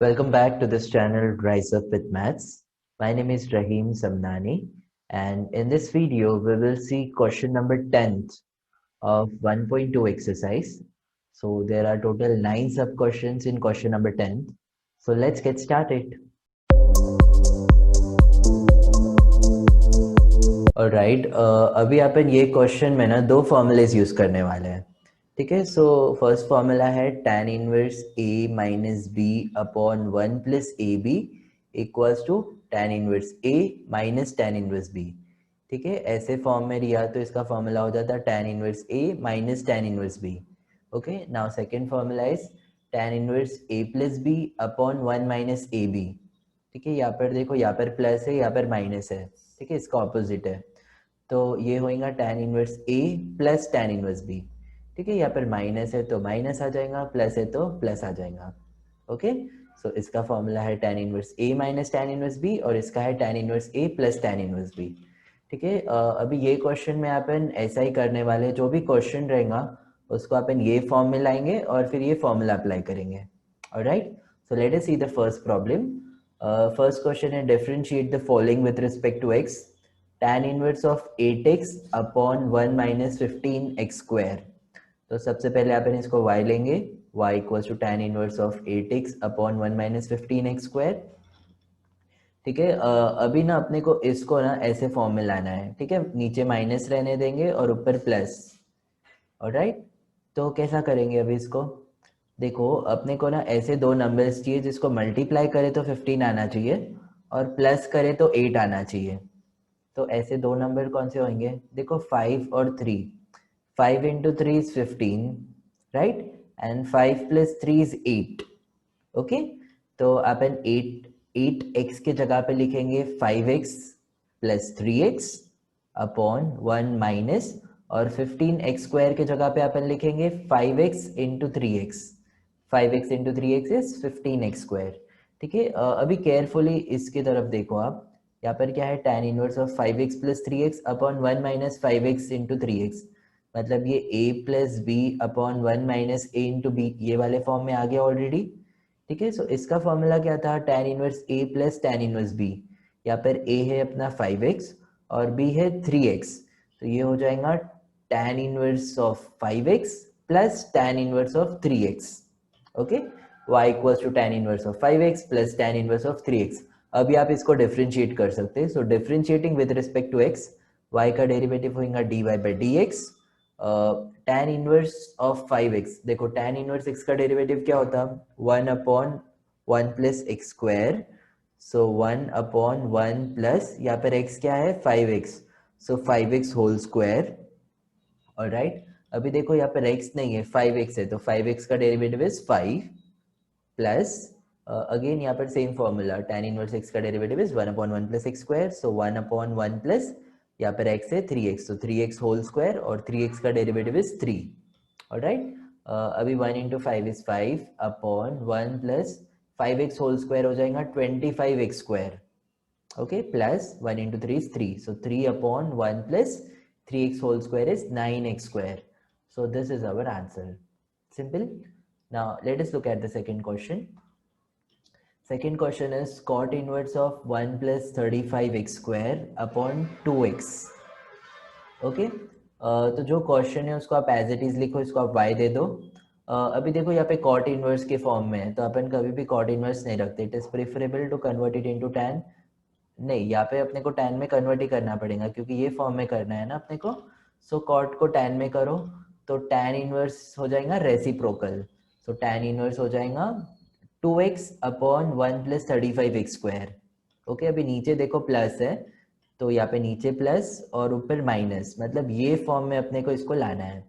Welcome back to this channel Rise Up with Maths. My name is Rahim Samnani, and in this video we will see question number 10th of 1.2 exercise. So there are total 9 sub questions in question number 10th. So let's get started. Alright, अभी अपन ये question में ना दो formulas use करने वाले हैं. ठीक है, सो फर्स्ट फॉर्मूला है tan inverse a minus b upon 1 plus a b equals to tan inverse a minus tan inverse b. ठीक है, ऐसे फॉर्म में लिया तो इसका फॉर्मूला हो जाता tan inverse a minus tan inverse b. Okay, now second formula is tan inverse a plus b upon 1 minus a b. ठीक है, यहाँ पर देखो, यहाँ पर प्लस है, यहाँ पर माइनस है. ठीक है, इसका ऑपोजिट है, तो ये होगा tan inverse a plus tan inverse b. ठीक है, यहाँ पर माइनस है तो माइनस आ जाएगा, प्लस है तो प्लस आ जाएगा. ओके, सो इसका फॉर्मूला है tan inverse a minus tan inverse b और इसका है tan inverse a plus tan inverse b. ठीक है, अभी ये क्वेश्चन में अपन ऐसा ही करने वाले, जो भी क्वेश्चन रहेगा उसको अपन ये फॉर्म में लाएंगे और फिर ये फॉर्मूला अप्लाई करेंगे. Alright, so let us see the first problem. First question है differentiate the following with respect to x. tan inverse of 8x upon 1 minus 15x square. तो सबसे पहले अपन इसको y लेंगे, y equals to tan inverse of 8x upon 1 minus 15x square. ठीक है, अभी ना अपने को इसको ना ऐसे फॉर्म में लाना है. ठीक है, नीचे माइनस रहने देंगे और ऊपर प्लस. ऑलराइट, तो कैसा करेंगे अभी इसको. देखो, अपने को ना ऐसे दो नंबर्स चाहिए जिसको मल्टीप्लाई करे तो 15 आना चाहिए और प्लस करे तो 8 आना चाहिए. तो ऐसे दो नंबर कौन से होंगे. देखो, 5 और 3. 5 into 3 is 15, right, and 5 plus 3 is 8. Okay, तो अपन 8x के जगह पे लिखेंगे 5x plus 3x upon 1 minus, और 15x स्क्वायर के जगह पे अपन लिखेंगे 5x into 3x. 5x into 3x is 15x square. ठीक है, अभी केयरफुली इसकी तरफ देखो आप. यहाँ पर क्या है, tan inverse of 5x plus 3x upon 1 minus 5x into 3x. मतलब ये a plus b upon 1 minus a into b, ये वाले फॉर्म में आ गया ऑलरेडी. ठीक है, सो इसका फॉर्मूला क्या था, tan inverse a plus tan inverse b. यहाँ पर a है अपना 5x और b है 3x, तो ये हो जाएगा tan inverse of 5x plus tan inverse of 3x. Okay, y equals to tan inverse of 5x plus tan inverse of 3x. अभी आप इसको डिफरेंशिएट कर सकते हैं. So differentiating with respect to x, y का डेरिवेटिव होगा dy by dx. tan inverse of 5x, देखो tan inverse x का डेरिवेटिव क्या होता, 1 upon 1 plus x square. So 1 upon 1 plus, यहाँ पर x क्या है 5x, सो 5x होल स्क्वायर. ऑलराइट, अभी देखो यहाँ पर x नहीं है, 5x है, तो 5x का डेरिवेटिव इज 5 प्लस, अगेन यहाँ पर same formula, tan inverse x का derivative is 1 upon 1 plus x square. So 1 upon 1 plus, यहाँ पर x है 3x, तो 3x होल स्क्वायर और 3x का डेरिवेटिव इज 3. ऑलराइट, अभी 1 into 5 is 5 upon 1 plus 5x whole square हो जाएगा 25x square. Okay, plus 1 into 3 is 3, so 3 upon 1 plus 3x whole square is 9x square. So this is our answer. Simple. Now let us look at the second question. Second question is cot inverse of 1 plus 35x square upon 2x. Okay, तो जो question है उसको आप as it is लिखो, इसको आप y दे दो. अभी देखो यहाँ पे कॉट इनवर्स के फॉर्म में है, तो अपन कभी भी कॉट इनवर्स नहीं रखते. It is preferable to convert it into tan. नहीं, यहाँ पे अपने को tan में कन्वर्ट ही करना पड़ेगा क्योंकि ये फॉर्म में करना है ना अपने को. सो कॉट को tan में करो तो tan इनवर्स हो जाएगा रेसिप्रोकल. सो tan इनवर्स हो जाएगा 2x upon 1 plus 35x square. Okay, अभी नीचे देखो प्लस है, तो यहाँ पे नीचे प्लस और ऊपर माइनस, मतलब ये फॉर्म में अपने को इसको लाना है.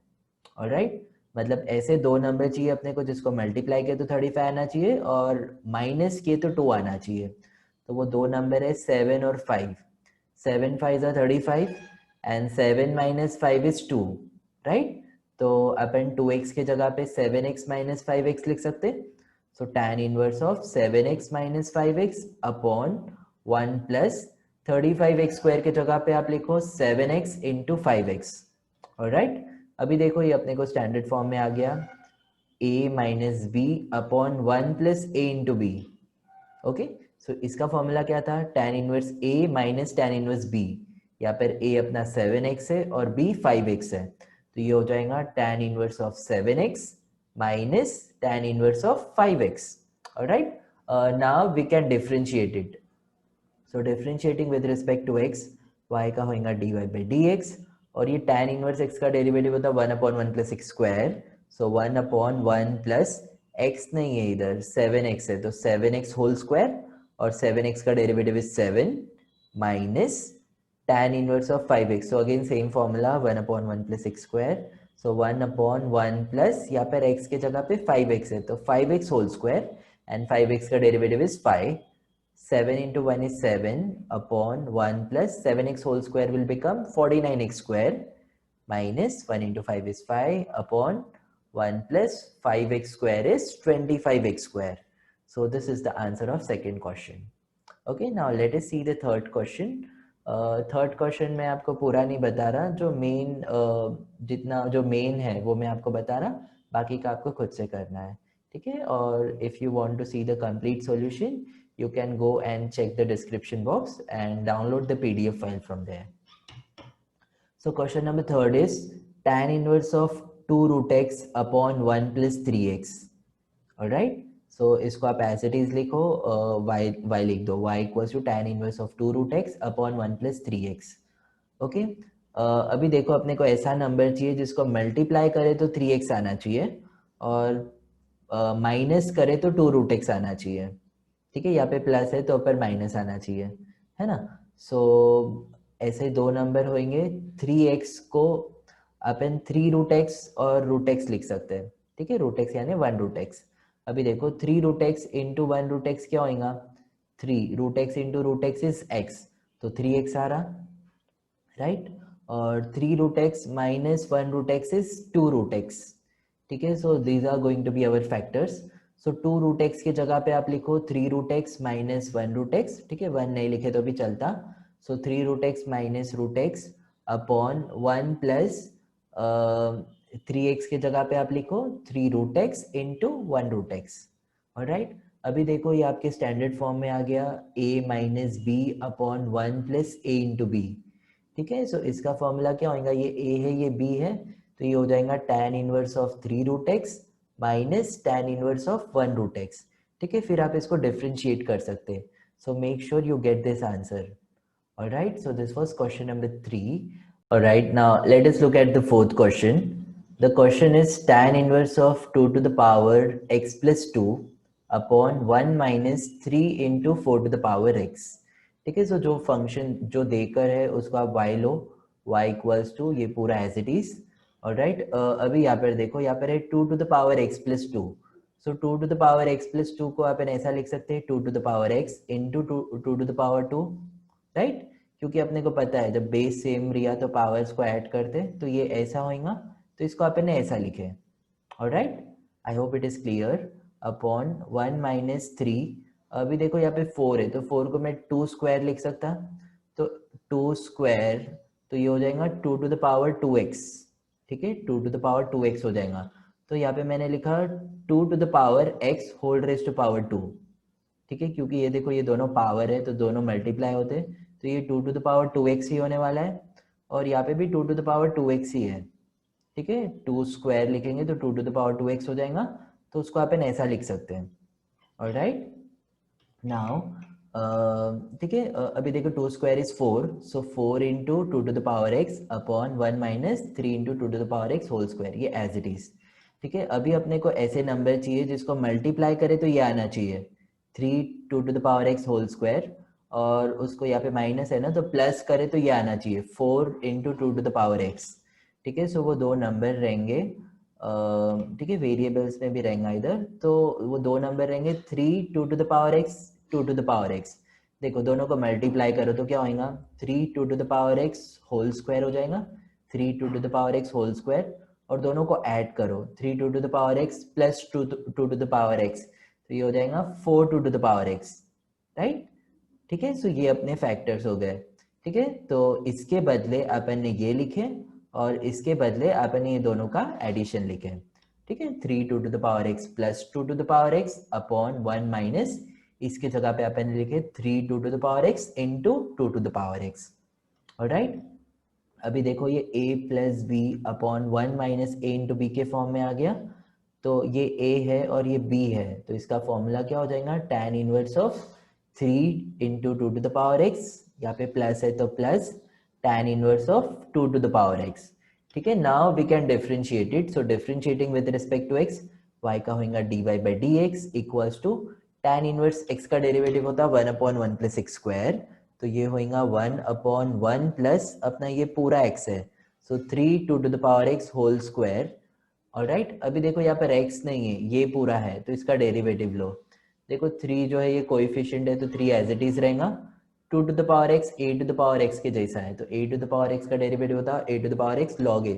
ऑलराइट, मतलब ऐसे दो नंबर चाहिए अपने को जिसको मल्टीप्लाई किया तो 35 आना चाहिए और माइनस किए तो 2 आना चाहिए. तो वो दो नंबर है 7 और 5. 7 5 are 35 and 7 minus 5 is 2, right. तो अपन 2x के जगह पे 7x माइनस 5x लिख सकते. सो tan inverse of 7x minus 5x upon 1 plus 35x square के जगह पे आप लिखो 7x इंटू 5x. ऑलराइट, अभी देखो ये अपने को स्टैंडर्ड फॉर्म में आ गया, a minus b upon 1 plus a into b. Okay, so इसका फॉर्मूला क्या था, tan inverse a minus tan inverse b, या फिर a अपना 7x है और b 5x है, तो ये हो जाएगा tan inverse of 7x minus tan inverse of 5x. Alright, now we can differentiate it. So differentiating with respect to x, y का होगा dy बाई dx, और ये tan इनवर्स x का डेरिवेटिव होता है 1/1 प्लस एक्स स्क्वायर. सो 1/1 plus x नहीं है इधर, 7x है, तो 7x होल स्क्वायर, और 7x का derivative is 7 minus tan inverse of 5x. So again same formula 1/1 plus x square. So 1/1 plus यहाँ पर x के जगह पे 5x है, तो 5x whole square, and 5x का derivative is 5. 7 into 1 is 7 upon 1 plus 7x whole square will become 49x square minus 1 into 5 is 5 upon 1 plus 5x square is 25x square. So this is the answer of second question. Okay, now let us see the third question. Third question मैं आपको पूरा नहीं बता रहा, जो main जितना जो main है वो मैं आपको बता रहा, बाकी का आपको खुद से करना है. ठीक है, और if you want to see the complete solution, you can go and check the description box and download the PDF file from there. So question number third is tan inverse of 2 root x upon 1 plus 3x. Alright, so इसको आप as it is लिखो, y लिख दो, y equals to tan inverse of 2 root x upon 1 plus 3x. Okay, अभी देखो अपने को ऐसा नंबर चाहिए जिसको मल्टीप्लाई करे तो 3x आना चाहिए, और माइनस करे तो 2 रूट एक्स आना चाहिए. ठीक है, यहाँ पे प्लस है तो ऊपर माइनस आना चाहिए, है ना. सो ऐसे दो नंबर होंगे. 3x को अपन 3 रूट एक्स और रूट एक्स लिख सकते हैं. ठीक है, रूट एक्स यानी 1 रूट एक्स. अभी देखो 3 root x into 1 root x क्या होगा, 3 root x into root x is x, तो 3x आ रहा, राइट. और 3 root x minus 1 root x is 2 root x. ठीक है, so these are going to be our factors. So 2 root x की जगह पे आप लिखो 3 root x minus 1 root x. ठीक है, 1 नहीं लिखे तो भी चलता. So 3 root x minus root x upon 1 plus 3x की जगह पे आप लिखो 3 root x into 1 root x. Alright, अभी देखो ये आपके स्टैंडर्ड फॉर्म में आ गया, a minus b upon 1 plus a into b. ठीक है, सो इसका फॉर्मूला क्या होगा, ये a है ये b है, तो ये हो जाएगा tan inverse of 3 root x minus tan inverse of 1 root x. ठीक है, फिर आप इसको डिफरेंशिएट कर सकते हैं. So make sure you get this answer. Alright, so this was question number 3. Alright, now let us look at the fourth question. The question is tan inverse of 2 to the power x plus 2 upon 1 minus 3 into 4 to the power x. ठीक है, सो जो function जो देकर है उसको आप y लो, y equals to ये पूरा एज इट इज. ऑलराइट, अभी यहाँ पर देखो, यहाँ पर है 2 to the power x plus 2. So 2 to the power x plus 2 को अपन ऐसा लिख सकते हैं 2 to the power x into 2 to the power 2, right. क्योंकि अपने को पता है जब बेस सेम रिया तो पावर्स को ऐड करते तो ये ऐसा होगा, तो इसको अपन ने ऐसा लिखे. Alright, I hope it is clear. Upon 1 minus 3, अभी देखो यहाँ पे 4 है, तो 4 को मैं 2 स्क्वायर लिख सकता, तो 2 स्क्वायर, तो ये हो जाएगा 2 टू द पावर 2x. ठीक है, 2 टू द पावर 2x हो जाएगा. तो यहाँ पे मैंने लिखा 2 to the power x whole raise to power 2. ठीक है, क्योंकि ये देखो ये दोनों पावर है तो दोनों मल्टीप्लाई होते हैं, तो ये 2 टू द पावर 2x ही होने वाला है, और यहाँ पे भी 2 टू द पावर 2x ही है. ठीक है, 2 स्क्वायर लिखेंगे तो 2 टू द पावर 2x हो जाएगा, तो उसको अपन ऐसा लिख सकते हैं. ऑलराइट, नाउ ठीक है, अभी देखो 2 square is 4, so 4 into 2 to the power x upon 1 minus 3 into 2 to the power x whole square, ये एज इट इज. ठीक है, अभी अपने को ऐसे नंबर चाहिए जिसको मल्टीप्लाई करे तो ये आना चाहिए 3 2 to the power x whole square, और उसको यहाँ पे माइनस है ना तो प्लस करे तो ये आना चाहिए 4 into 2 to the power x. ठीक है, सो वो दो नंबर रहेंगे, ठीक है, वेरिएबल्स में भी रहेंगे इधर, तो वो दो नंबर रहेंगे 3 2 to the power x 2 to the power x. देखो दोनों को मल्टीप्लाई करो तो क्या होगा, 3 2 to the power x whole square हो जाएगा, 3 2 to the power x whole square, और दोनों को ऐड करो 3 2 to the power x plus 2 to the power x, तो ये हो जाएगा 4 2 to the power x, right. ठीक है, सो ये अपने फैक्टर्स हो गए. ठीक है, तो इसके बदले अपन ने ये लिखे, और इसके बदले अपन ने ये दोनों का एडिशन लिखे. ठीक है, 3 2 to the power x plus 2 to the power x upon 1 minus इसकी जगह पे अपन लिखे 3 2 to the power x into 2 to the power x। Alright, अभी देखो ये a plus b upon 1 minus a into b के फॉर्म में आ गया। तो ये a है और ये b है, तो इसका फॉर्मूला क्या हो जाएगा, tan inverse of 3 into 2 to the power x, यहाँ पे प्लस है तो plus tan inverse of 2 to the power x। ठीक है, now we can differentiate it. So differentiating with respect to x, y का होगा dy by d x equals to tan inverse x का derivative होता है 1 upon 1 plus x square, तो ये होगा 1 अपॉन 1 प्लस अपना ये पूरा x है, so 3 2 to the power x whole square. Alright, अभी देखो यहाँ पर x नहीं है, ये पूरा है, तो इसका डेरिवेटिव लो। देखो 3 जो है ये कोएफिशिएंट है, तो 3 एज इट इज रहेगा। 2 to the power x a to the power x के जैसा है, तो a to the power x का डेरिवेटिव होता है a to the power x log a,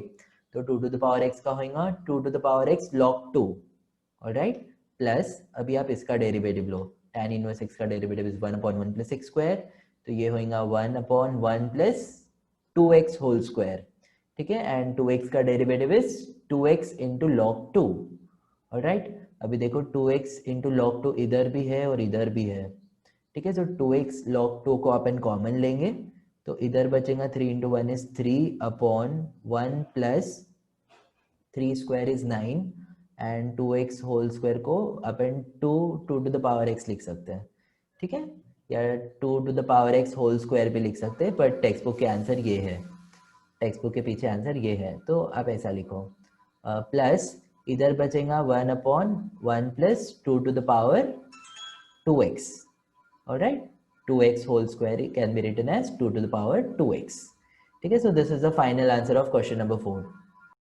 तो 2 टू द पावर x का होगा 2 to the power x log 2। Alright, plus अभी आप इसका डेरिवेटिव लो, tan इनवर्स x का derivative is 1 upon 1 plus x square, तो ये होगा 1 upon 1 plus 2x whole square. ठीक है, एंड 2x का derivative is 2x into log 2। Alright, अभी देखो 2x इंटू log 2 इधर भी है और इधर भी है। ठीक है, तो 2x log 2 को अपन कॉमन लेंगे, तो इधर बचेगा 3 into 1 is 3 upon 1 plus 3 square is 9 and 2x whole square को अपन 2 टू द पावर x लिख सकते हैं। ठीक है, या 2 to the power x whole square भी लिख सकते हैं, पर टेक्स्ट बुक के आंसर ये है, टेक्स्ट बुक के पीछे आंसर ये है, तो आप ऐसा लिखो। प्लस इधर बचेगा 1 upon 1 plus 2 to the power 2x। Alright, 2x whole square can be written as 2 to the power 2x. Okay, so this is the final answer of question number 4.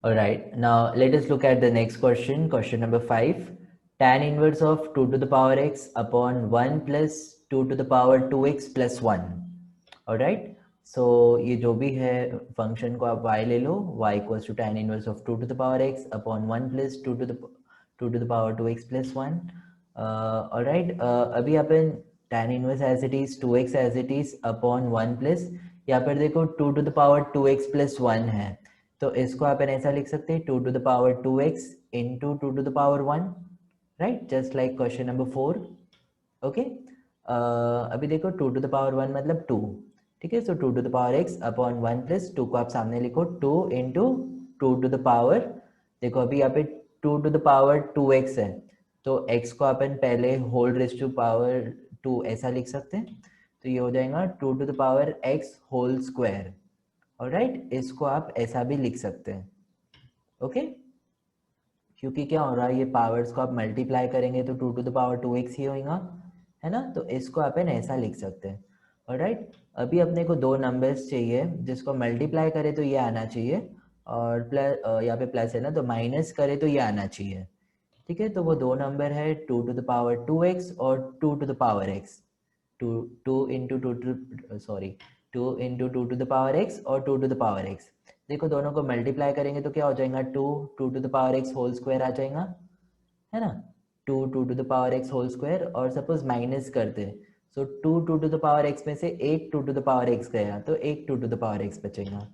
Alright, now let us look at the next question, question number 5. Tan inverse of 2 to the power x upon 1 plus 2 to the power 2x plus 1. Alright, so ये जो भी है function को आप y ले लो, y equals to tan inverse of 2 to the power x upon 1 plus 2 to the power 2x plus 1. Alright, अभी अपन tan inverse as it is 2x as it is upon 1 plus, यहाँ पर देखो 2 to the power 2x plus 1 है, तो इसको अपन ऐसा लिख सकते हैं 2 to the power 2x into 2 to the power 1, right, just like question number 4। Okay, अभी देखो 2 टू द पावर 1 मतलब 2। ठीक है, so 2 to the power x upon 1 plus 2 को आप सामने लिखो 2 इंटू 2 टू द पावर, देखो अभी यहाँ पे 2 टू द पावर 2x है, तो x को अपन पहले होल रेज टू पावर 2 ऐसा लिख सकते हैं, तो ये हो जाएगा 2 to the power x whole square. Alright, इसको आप ऐसा भी लिख सकते हैं। ओके, क्योंकि क्या हो रहा है, ये पावर्स को आप मल्टीप्लाई करेंगे तो 2 टू द पावर 2x ही होगा, है ना, तो इसको अपन ऐसा लिख सकते हैं। ऑलराइट, अभी अपने को दो नंबर्स चाहिए, जिसको मल्टीप्लाई करे तो ये आना चाहिए, और प्लस यहाँ पे प्लस है ना, तो माइनस करे तो ये आना चाहिए। ठीक है, तो वो दो नंबर है 2 टू द पावर 2x और 2 to the power x, 2 into 2 into 2 to the power x और 2 टू द पावर x। देखो दोनों को मल्टीप्लाई करेंगे तो क्या हो जाएगा, 2 to the power x whole square आ जाएगा, है ना, 2 to the power x whole square, और सपोज माइनस करते, so 2 to the power x में से एक 2 टू द पावर x गया, तो एक 2 टू द पावर x बचेगा।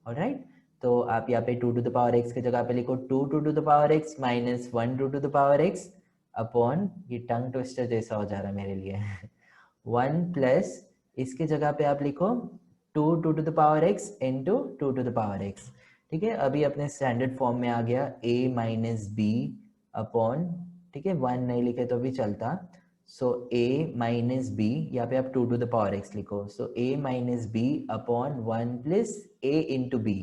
ऑलराइट, तो आप यहाँ पे 2 टू द पावर x की जगह पे लिखो 2 to the power x minus 1 to the power x upon, ये टंग ट्विस्टर जैसा हो जा रहा है मेरे लिए 1 प्लस इसके जगह पे आप लिखो 2 to the power x into 2 to the power x। ठीक है, अभी अपने स्टैंडर्ड फॉर्म में आ गया a माइनस बी अपॉन, ठीक है 1 नहीं लिखे तो भी चलता, सो a माइनस बी, यहाँ पे आप 2 टू द पावर x लिखो, so a minus b upon 1 plus a into b.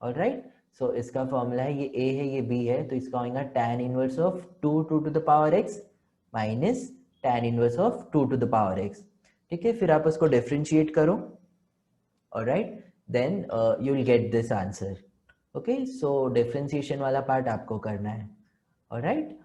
Alright, so इसका फॉर्मूला है, ये a है ये b है, तो इसका होगा tan inverse of 2 to the power x minus tan inverse of 2 to the power x। ठीक है, फिर आप उसको डिफरेंशिएट करो, alright, then you will get this answer. Okay, so differentiation वाला पार्ट आपको करना है। Alright,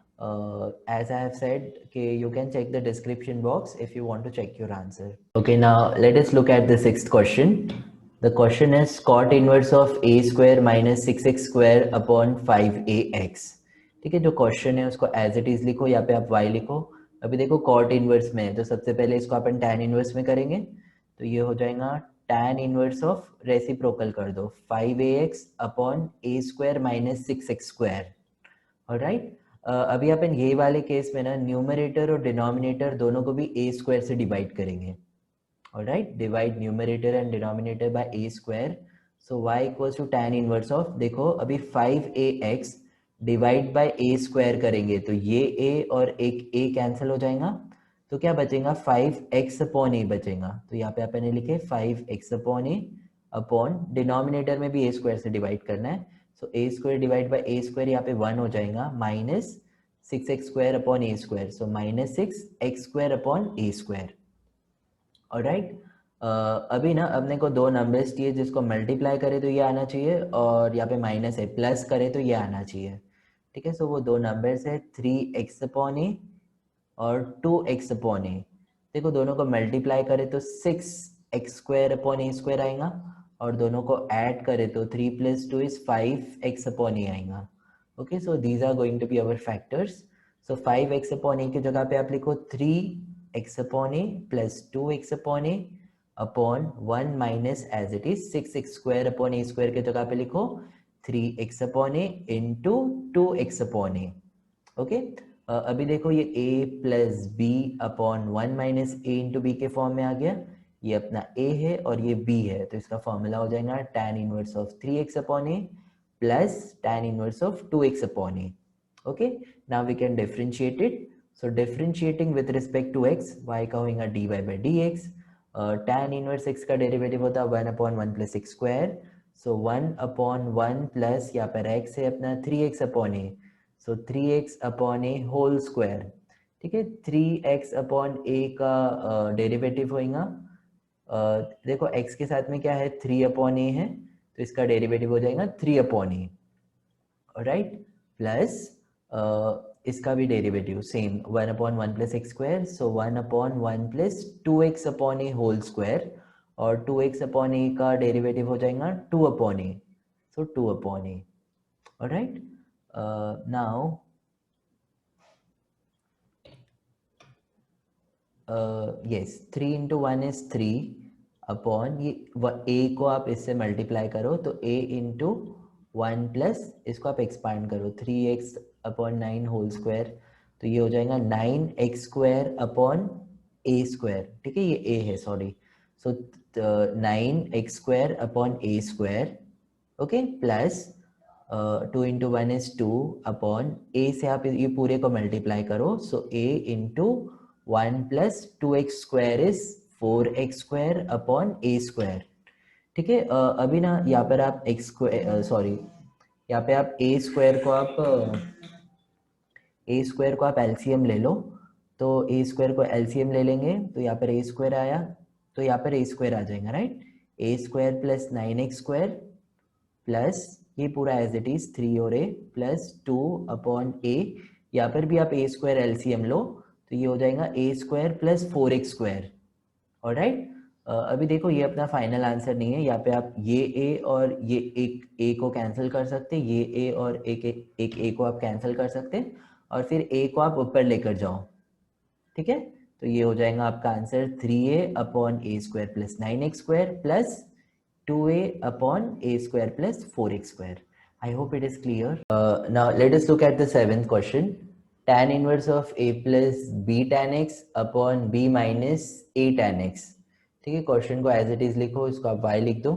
as I have said, okay, you can check the description box if you want to check your answer. Okay, now let us look at the sixth question. The question is cot inverse of a square minus 6x square upon 5ax। ठीक है, जो question है उसको as it is लिखो, यहाँ पे आप y लिखो। अभी देखो कॉट इनवर्स में है, तो सबसे पहले इसको अपन tan इनवर्स में करेंगे, तो ये हो जाएगा tan इनवर्स ऑफ, रेसिप्रोकल कर दो, 5ax upon a square minus 6x square. Alright, अभी अपन ये वाले केस में ना न्यूमरेटर और डिनोमिनेटर दोनों को भी ए स्क्वायर से डिवाइड करेंगे. Alright, divide numerator and denominator by a square. So y equals to tan inverse of, देखो अभी 5ax divide by a square करेंगे तो ये a और एक a कैंसिल हो जाएगा, तो क्या बचेगा 5x अपॉन a बचेगा. तो यहाँ पे आपने लिखे 5x upon a upon denominator में भी a स्क्वायर से डिवाइड करना है. सो a square divide by a square यहाँ पे 1 हो जाएगा minus 6x square upon a square. So minus 6x square upon a square. Alright, अभी ना अपने को दो नंबर्स चाहिए जिसको मल्टीप्लाई करे तो ये आना चाहिए और यहाँ पे माइनस है, प्लस करे तो ये आना चाहिए. ठीक है, सो वो दो नंबर्स है 3x अपॉन ए और 2x अपॉन ए. देखो दोनों को मल्टीप्लाई करे तो 6x square upon a square आएगा और दोनों को ऐड करे तो 3 + 2 = 5x अपॉन ए आएगा. Okay, so these are going to be our factors. So 5x upon a की जगह पे आप लिखो 3x upon a plus 2x upon a upon 1 minus as it is 6x square upon a square की जगह पे लिखो 3x upon a into 2x upon a. Okay, अभी देखो ये a plus b upon 1 minus a into b के form में आ गया. ये अपना a है और ये b है, तो इसका फॉर्मूला हो जाएगा tan inverse of 3x upon a plus tan inverse of 2x upon a. Okay, now we can differentiate it. So differentiating with respect to x, y का होगा dy by dx. tan inverse x का derivative होता है 1 upon 1 plus x square. So 1 upon 1 plus यहाँ पर x है अपना 3x upon a. So 3x upon a whole square. ठीक है, 3x अपॉन ए का डेरिवेटिव होगा, देखो x के साथ में क्या है 3 अपॉन ए है, तो इसका डेरिवेटिव हो जाएगा 3 अपॉन ए. राइट, प्लस इसका भी derivative same 1 upon 1 plus x square. So 1 upon 1 plus 2x upon a whole square और 2x अपॉन ए का डेरिवेटिव हो जाएगा 2 upon a. So 2 upon a. Alright, now yes 3 into 1 is 3 upon ये a को आप इससे मल्टीप्लाई करो तो a इंटू 1 प्लस इसको आप एक्सपांड करो 3x अपॉन 9 होल स्क्वायर, तो ये हो जाएगा 9x square upon a square. ठीक है, ये a है sorry. So 9x square upon a square. Okay, plus 2 into 1 is 2 upon a से आप ये पूरे को मल्टीप्लाई करो. सो a into 1 plus 2x square is 4x square upon a square. ठीक है, अभी ना यहाँ पर आप x स्क्वायर सॉरी यहाँ पे आप a स्क्वायर को आप एलसीएम ले लो. तो a स्क्वायर को एलसीएम ले लेंगे तो यहाँ पर a स्क्वायर आया, तो यहाँ पर a स्क्वायर आ जाएगा. Right, a square plus 9x square plus ये पूरा एज इट इज 3 और a प्लस 2 अपॉन a. यहाँ पर भी आप a स्क्वायर एलसीएम लो तो ये हो जाएगा a square plus 4x square. Alright, अभी देखो ये अपना फाइनल आंसर नहीं है, यहाँ पे आप ये a और ये एक a को कैंसिल कर सकते, ये a और एक a को आप कैंसिल कर सकते और फिर a को आप ऊपर लेकर जाओ. ठीक है, तो ये हो जाएगा आपका answer 3a upon a square plus 9x square plus 2a upon a square plus 4x square. I hope it is clear. Now let us look at the seventh question. Tan inverse of a plus b tan x upon b minus a tan x. ठीक है, question को as it is लिखो, इसको आप y लिख दो.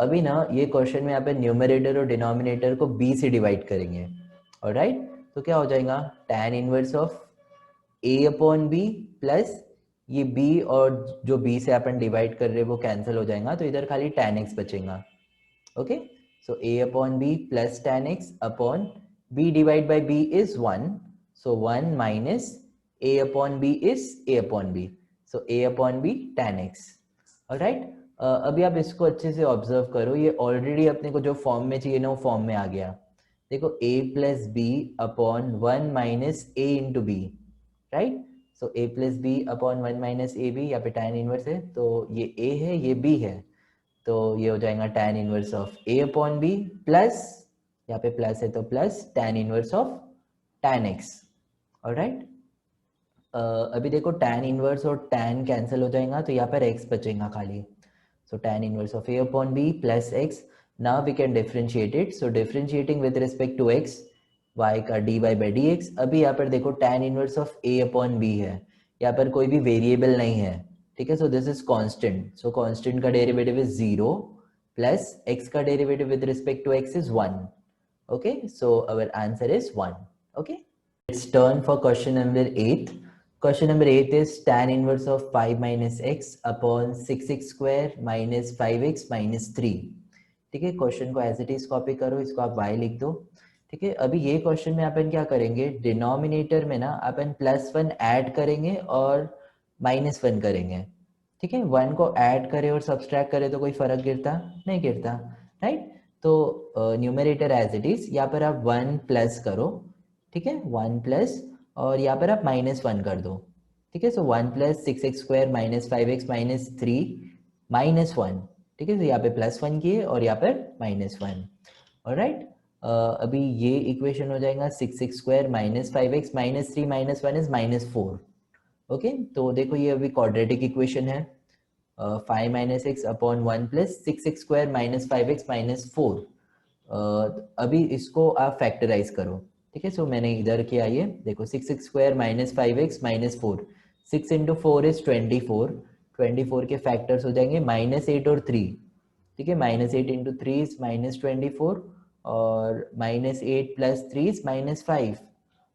अभी ना ये क्वेश्चन में यहाँ पे न्यूमरेटर और डिनोमिनेटर को b से डिवाइड करेंगे. ऑलराइट, तो क्या हो जाएगा tan inverse of a upon b plus ये b और जो b से अपन डिवाइड कर रहे हैं वो कैंसिल हो जाएगा, तो इधर खाली tan x बचेगा. Okay, so a upon b plus tan x upon b divide by b is 1, so 1 minus a upon b is a upon b, so a upon b tan x. Alright, अभी आप इसको अच्छे से observe करो, ये already अपने को जो फॉर्म में चाहिए ना वो फॉर्म में आ गया. देखो a plus b upon 1 minus a into b. Right, so a plus b upon 1 minus a b, यहाँ पे tan इनवर्स है तो ये a है ये b है, तो ये हो जाएगा tan inverse of a upon b plus यहाँ पे प्लस है तो plus tan inverse of tan x. Alright, अभी देखो tan इनवर्स और tan कैंसिल हो जाएगा तो यहाँ पर x बचेगा खाली. So tan inverse of a upon b plus x. Now we can differentiate it. So differentiating with respect to x, y का dy by dx। अभी यहाँ पर देखो tan inverse of a upon b है, यहाँ पर कोई भी वेरिएबल नहीं है, ठीक है। So this is constant, so constant का डेरिवेटिव इज 0 प्लस x का derivative with respect to x is 1। okay, so our answer is 1। okay, let's turn for question number 8। question number 8 is tan inverse of 5 minus x upon 6x square minus 5x minus 3। ठीक है, question को as it is copy करो, इसको आप y लिख दो। ठीक है, अभी ये क्वेश्चन में अपन क्या करेंगे, डिनोमिनेटर में ना अपन +1 ऐड करेंगे और -1 करेंगे। ठीक है, 1 को ऐड करे और सब्सट्रैक्ट करे तो कोई फर्क गिरता नहीं गिरता, राइट। तो न्यूमरेटर एज इट इज, यहाँ पर आप 1 प्लस करो, ठीक है, 1 प्लस, और यहाँ पर आप -1 कर दो। ठीक है, सो 1 plus 6x square minus 5x minus 3 -1। ठीक है, तो यहाँ पे +1 किए और यहाँ पर -1। ऑलराइट, अभी ये इक्वेशन हो जाएगा 6x square minus 5x minus 3 -1 is -4। Okay, तो देखो ये अभी क्वाड्रेटिक इक्वेशन है, 5 minus x upon 1 plus 6x square minus 5x minus 4। अभी इसको आप फैक्टराइज करो। ठीक है, सो मैंने इधर किया, ये देखो 6x square minus 5x minus 4, 6 into 4 is 24, 24 के फैक्टर्स हो जाएंगे -8 और 3। ठीक है, -8 इंटू 3 इज -24 और -8 plus 3 is -5।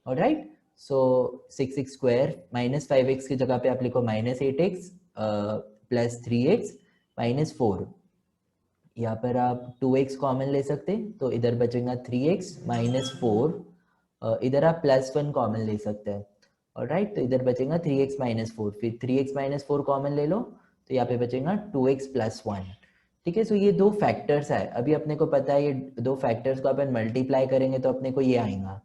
Alright, so 6x square minus 5x की जगह पे आप लिखो -8x प्लस 3x माइनस 4। यहाँ पर आप 2x कॉमन ले सकते, तो इधर बचेगा 3x माइनस 4। इधर आप +1 कॉमन ले सकते हैं, ऑलराइट, तो इधर बचेगा 3x माइनस 4, फिर 3x माइनस 4 कॉमन ले लो, तो यहाँ पे बचेगा 2x प्लस 1। ठीक है, सो ये दो फैक्टर्स है, अभी अपने को पता है ये दो फैक्टर्स को अपन मल्टीप्लाई करेंगे तो अपने को ये आएगा।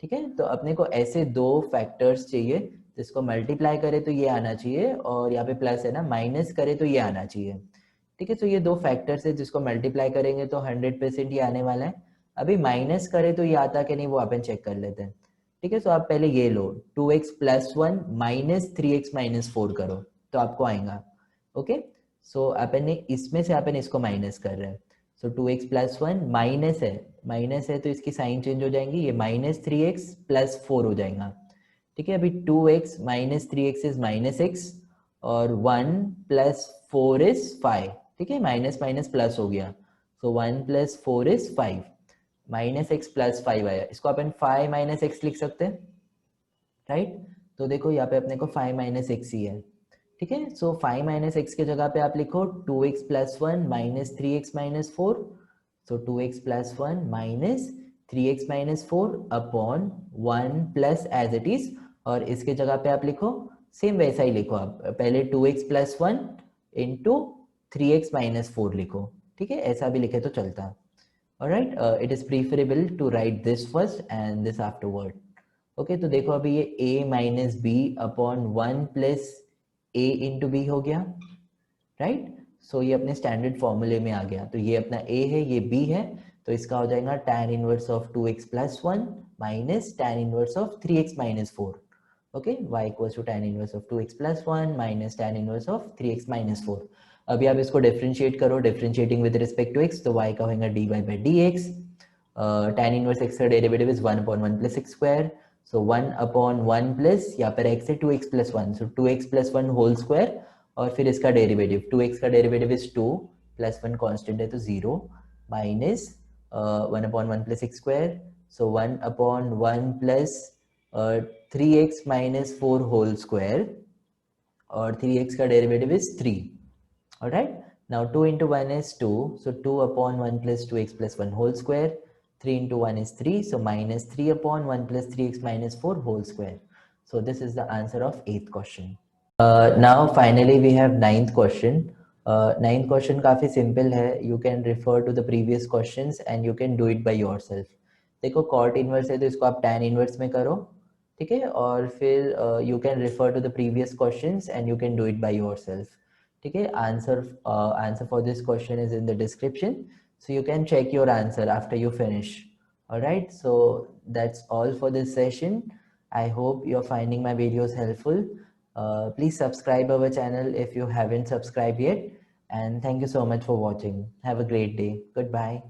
ठीक है, तो अपने को ऐसे दो फैक्टर्स चाहिए जिसको मल्टीप्लाई करे तो ये आना चाहिए, और यहाँ पे प्लस है ना, माइनस करे तो ये आना चाहिए। ठीक है, तो ये दो फैक्टर्स है जिसको मल्टीप्लाई करेंगे तो 100% ये आने वाला है। अभी माइनस करे तो ये आता कि नहीं वो अपन चेक कर लेते हैं। ठीक है, तो आप पहले ये लो, 2x plus 1 minus 3x minus 4 करो तो आपको आएगा। ओके, सो अपन ने इसमें से अपन इसको माइनस कर रहे हैं, सो 2x प्लस 1 माइनस है तो इसकी साइन चेंज हो जाएंगी, ये -3x प्लस 4 हो जाएगा। ठीक है, अभी 2x minus 3x is -x और 1 प्लस 4 इज 5। ठीक है, माइनस माइनस प्लस हो गया, सो 1 प्लस 4 इज 5, -x प्लस 5 आया, इसको अपन 5 माइनस x लिख सकते हैं, राइट। तो देखो यहाँ पे अपने को 5 माइनस एक्स ही है। ठीक है, सो 5 माइनस एक्स के जगह पे आप लिखो 2x plus 1 minus 3x minus 4, so 2x plus 1 minus 3x minus 4 upon 1 plus as it is, और इसके जगह पे आप लिखो सेम वैसा ही लिखो, आप पहले 2x plus 1 into 3x minus 4 लिखो। ठीक है, ऐसा भी लिखे तो चलता। Alright, it is preferable to write this first and this afterward. Okay, तो देखो अभी ये a minus b upon 1 plus a into b हो गया, राइट। सो ये अपने स्टैंडर्ड फॉर्मूले में आ गया, तो ये अपना a है, ये b है, तो इसका हो जाएगा tan inverse of 2x plus 1 minus tan inverse of 3x minus 4। Okay, y equals to tan inverse of 2x plus 1 minus tan inverse of 3x minus 4। अभी आप इसको डिफरेंशिएट करो, differentiating with respect to x, तो y का होगा dy by dx। tan inverse x का derivative is 1 upon 1 plus x square, so 1 upon 1 plus यहाँ पर x है 2x प्लस 1, सो 2x प्लस 1 होल स्क्वायर, और फिर इसका डेरिवेटिव 2x का डेरिवेटिव इज 2 प्लस 1 कांस्टेंट है तो 0 minus 1 upon 1 plus x square, so 1 upon 1 plus 3x minus 4 whole square, और 3x का derivative is 3। Alright, now 2 into 1 is 2, so 2 upon 1 plus 2x plus 1 whole square, 3 into 1 is 3, so minus 3 upon 1 plus 3x minus 4 whole square. So this is the answer of 8th question. Now finally we have 9th question. 9th question काफी simple है, you can refer to the previous questions and you can do it by yourself. देखो cot inverse है तो इसको आप tan inverse में करो, ठीक है, और फिर you can refer to the previous questions and you can do it by yourself. ठीक है, answer for this question is in the description, so you can check your answer after you finish. All right, so that's all for this session. I hope you're finding my videos helpful. Please subscribe our channel if you haven't subscribed yet, and thank you so much for watching. Have a great day. Goodbye.